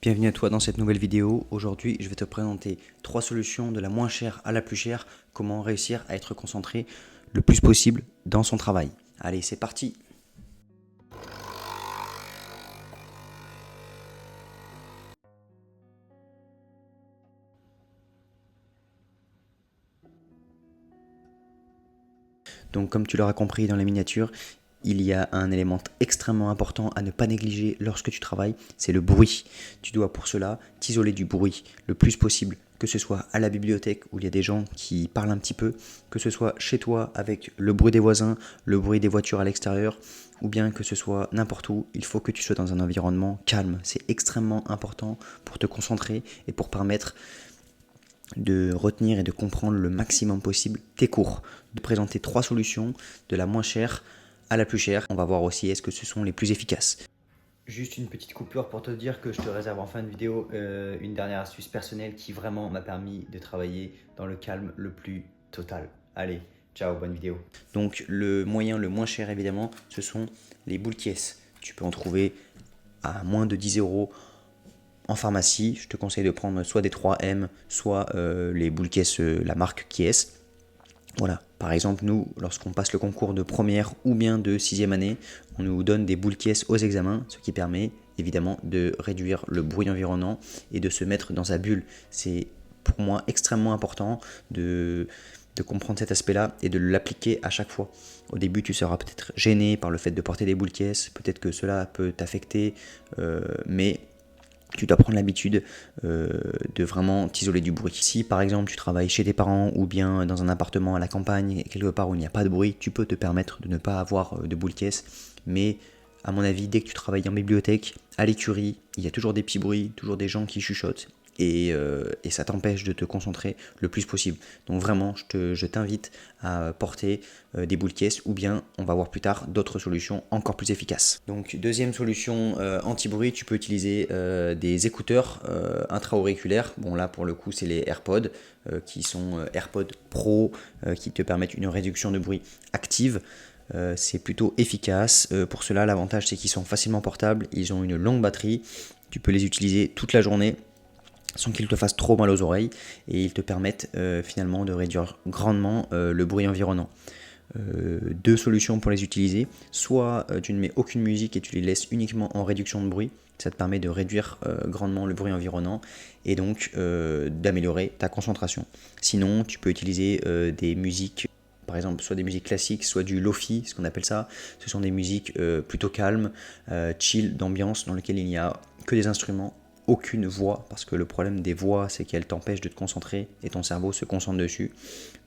Bienvenue à toi dans cette nouvelle vidéo. Aujourd'hui, je vais te présenter 3 solutions de la moins chère à la plus chère, comment réussir à être concentré le plus possible dans son travail. Allez, c'est parti! Donc comme tu l'auras compris dans la miniature, il y a un élément extrêmement important à ne pas négliger lorsque tu travailles, c'est le bruit. Tu dois pour cela t'isoler du bruit le plus possible, que ce soit à la bibliothèque où il y a des gens qui parlent un petit peu, que ce soit chez toi avec le bruit des voisins, le bruit des voitures à l'extérieur, ou bien que ce soit n'importe où, il faut que tu sois dans un environnement calme. C'est extrêmement important pour te concentrer et pour permettre de retenir et de comprendre le maximum possible tes cours, de présenter 3 solutions de la moins chère à la plus chère. On va voir aussi est-ce que ce sont les plus efficaces. Juste une petite coupure pour te dire que je te réserve en fin de vidéo une dernière astuce personnelle qui vraiment m'a permis de travailler dans le calme le plus total. Allez, ciao, bonne vidéo. Donc le moyen le moins cher évidemment, ce sont les boules caisses. Tu peux en trouver à moins de 10 euros en pharmacie. Je te conseille de prendre soit des 3M, soit les boules caisses, la marque Kies. Voilà, par exemple, nous, lorsqu'on passe le concours de première ou bien de 6e année, on nous donne des boules caisses aux examens, ce qui permet évidemment de réduire le bruit environnant et de se mettre dans sa bulle. C'est pour moi extrêmement important de comprendre cet aspect-là et de l'appliquer à chaque fois. Au début, tu seras peut-être gêné par le fait de porter des boules caisses, peut-être que cela peut t'affecter, mais tu dois prendre l'habitude de vraiment t'isoler du bruit. Si par exemple tu travailles chez tes parents ou bien dans un appartement à la campagne, quelque part où il n'y a pas de bruit, tu peux te permettre de ne pas avoir de boule caisse. Mais à mon avis, dès que tu travailles en bibliothèque, à l'écurie, il y a toujours des petits bruits, toujours des gens qui chuchotent. Et ça t'empêche de te concentrer le plus possible. Donc vraiment, je t'invite à porter des boules caisses ou bien, on va voir plus tard, d'autres solutions encore plus efficaces. Donc deuxième solution anti-bruit, tu peux utiliser des écouteurs intra-auriculaires. Bon là pour le coup c'est les AirPods qui sont AirPods Pro qui te permettent une réduction de bruit active. C'est plutôt efficace. Pour cela, l'avantage c'est qu'ils sont facilement portables, ils ont une longue batterie, tu peux les utiliser toute la journée sans qu'ils te fassent trop mal aux oreilles et ils te permettent finalement de réduire grandement le bruit environnant. Deux solutions pour les utiliser, soit tu ne mets aucune musique et tu les laisses uniquement en réduction de bruit, ça te permet de réduire grandement le bruit environnant et donc d'améliorer ta concentration. Sinon tu peux utiliser des musiques, par exemple soit des musiques classiques, soit du lofi, ce qu'on appelle ça. Ce sont des musiques plutôt calmes, chill, d'ambiance, dans lesquelles il n'y a que des instruments, aucune voix, parce que le problème des voix c'est qu'elles t'empêchent de te concentrer et ton cerveau se concentre dessus.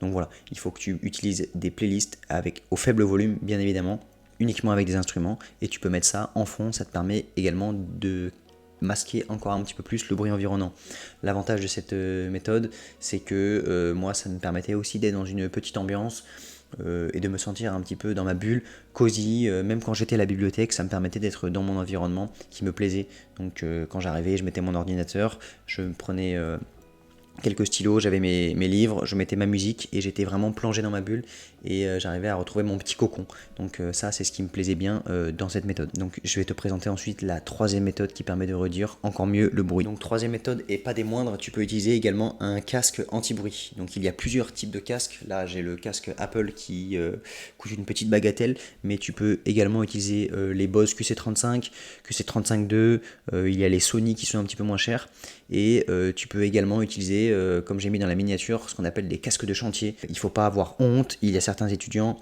Donc voilà, il faut que tu utilises des playlists avec au faible volume bien évidemment, uniquement avec des instruments, et tu peux mettre ça en fond, ça te permet également de masquer encore un petit peu plus le bruit environnant. L'avantage de cette méthode, c'est que moi ça me permettait aussi d'être dans une petite ambiance et de me sentir un petit peu dans ma bulle, cosy, même quand j'étais à la bibliothèque, ça me permettait d'être dans mon environnement qui me plaisait. Donc quand j'arrivais, je mettais mon ordinateur, je me prenais quelques stylos, j'avais mes livres, je mettais ma musique et j'étais vraiment plongé dans ma bulle et j'arrivais à retrouver mon petit cocon. Donc ça c'est ce qui me plaisait bien dans cette méthode. Donc je vais te présenter ensuite la troisième méthode qui permet de réduire encore mieux le bruit. Donc troisième méthode et pas des moindres, tu peux utiliser également un casque anti-bruit. Donc il y a plusieurs types de casques. Là j'ai le casque Apple qui coûte une petite bagatelle, mais tu peux également utiliser les Bose QC35, QC35-2, il y a les Sony qui sont un petit peu moins chers et tu peux également utiliser comme j'ai mis dans la miniature, ce qu'on appelle des casques de chantier. Il ne faut pas avoir honte, il y a certains étudiants.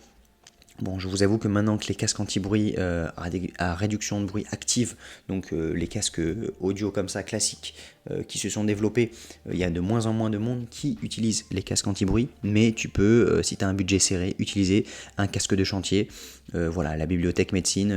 Bon, je vous avoue que maintenant que les casques anti-bruit à réduction de bruit active, donc les casques audio comme ça classiques qui se sont développés, il y a de moins en moins de monde qui utilise les casques anti-bruit, mais tu peux, si tu as un budget serré, utiliser un casque de chantier. Voilà, la bibliothèque médecine,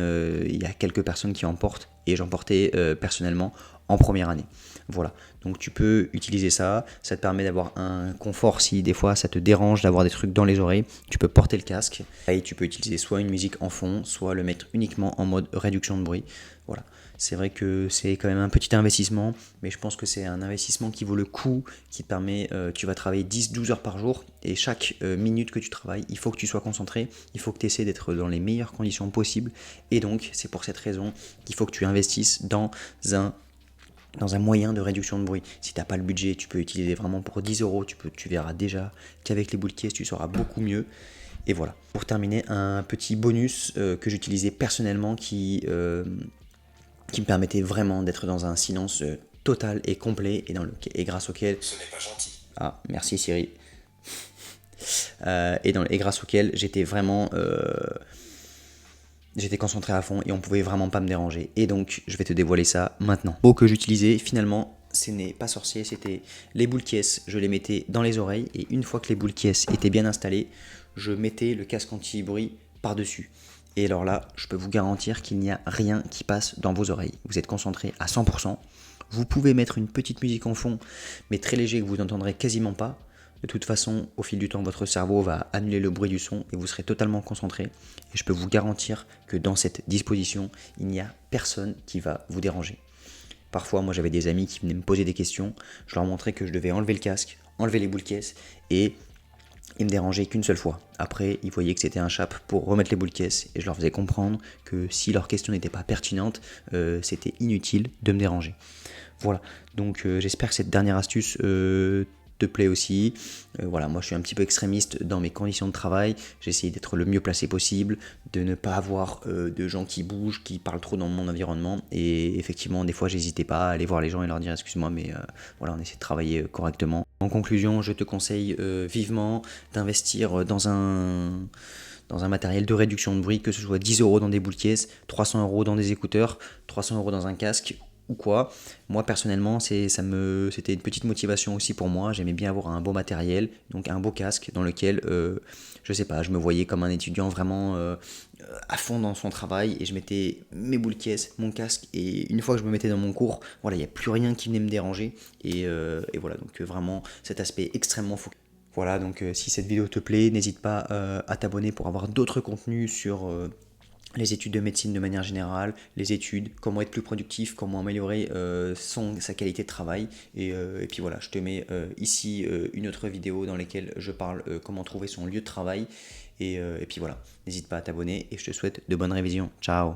il y a quelques personnes qui en portent et j'en portais personnellement en première année. Voilà, donc tu peux utiliser ça, ça te permet d'avoir un confort si des fois ça te dérange d'avoir des trucs dans les oreilles, tu peux porter le casque et tu peux utiliser soit une musique en fond, soit le mettre uniquement en mode réduction de bruit. Voilà, c'est vrai que c'est quand même un petit investissement, mais je pense que c'est un investissement qui vaut le coup, qui te permet, tu vas travailler 10-12 heures par jour et chaque minute que tu travailles, il faut que tu sois concentré, il faut que tu essaies d'être dans les meilleures conditions possibles et donc c'est pour cette raison qu'il faut que tu investisses dans un dans un moyen de réduction de bruit. Si tu n'as pas le budget, tu peux utiliser vraiment pour 10 euros, tu verras déjà qu'avec les boules caisses, tu sauras beaucoup mieux. Et voilà. Pour terminer, un petit bonus que j'utilisais personnellement qui me permettait vraiment d'être dans un silence total et complet et grâce auquel... Ce n'est pas gentil. Ah, merci Siri. Et grâce auquel j'étais vraiment... J'étais concentré à fond et on pouvait vraiment pas me déranger. Et donc, je vais te dévoiler ça maintenant. Beau que j'utilisais, finalement, ce n'est pas sorcier, c'était les boules caisses. Je les mettais dans les oreilles et une fois que les boules caisses étaient bien installées, je mettais le casque anti-bruit par-dessus. Et alors là, je peux vous garantir qu'il n'y a rien qui passe dans vos oreilles. Vous êtes concentré à 100%. Vous pouvez mettre une petite musique en fond, mais très léger que vous n'entendrez quasiment pas. De toute façon, au fil du temps, votre cerveau va annuler le bruit du son et vous serez totalement concentré. Et je peux vous garantir que dans cette disposition, il n'y a personne qui va vous déranger. Parfois, moi j'avais des amis qui venaient me poser des questions, je leur montrais que je devais enlever le casque, enlever les boules caisses et ils me dérangeaient qu'une seule fois. Après, ils voyaient que c'était un chape pour remettre les boules caisses et je leur faisais comprendre que si leur question n'était pas pertinente, c'était inutile de me déranger. Voilà, donc j'espère que cette dernière astuce te plaît aussi. Voilà, moi je suis un petit peu extrémiste dans mes conditions de travail. J'essaie d'être le mieux placé possible, de ne pas avoir de gens qui bougent, qui parlent trop dans mon environnement. Et effectivement, des fois, j'hésitais pas à aller voir les gens et leur dire excuse-moi, mais voilà, on essaie de travailler correctement. En conclusion, je te conseille vivement d'investir dans un matériel de réduction de bruit, que ce soit 10 euros dans des boules caisses, 300 euros dans des écouteurs, 300 euros dans un casque ou quoi. Moi personnellement, c'était une petite motivation aussi pour moi. J'aimais bien avoir un beau matériel, donc un beau casque dans lequel, je sais pas, je me voyais comme un étudiant vraiment à fond dans son travail et je mettais mes boules caisses, mon casque et une fois que je me mettais dans mon cours, voilà, il n'y a plus rien qui venait me déranger et voilà, donc vraiment cet aspect extrêmement focus. Voilà, donc si cette vidéo te plaît, n'hésite pas à t'abonner pour avoir d'autres contenus sur les études de médecine de manière générale, les études, comment être plus productif, comment améliorer sa qualité de travail. Et puis voilà, je te mets ici une autre vidéo dans laquelle je parle comment trouver son lieu de travail. Et puis voilà, n'hésite pas à t'abonner et je te souhaite de bonnes révisions. Ciao!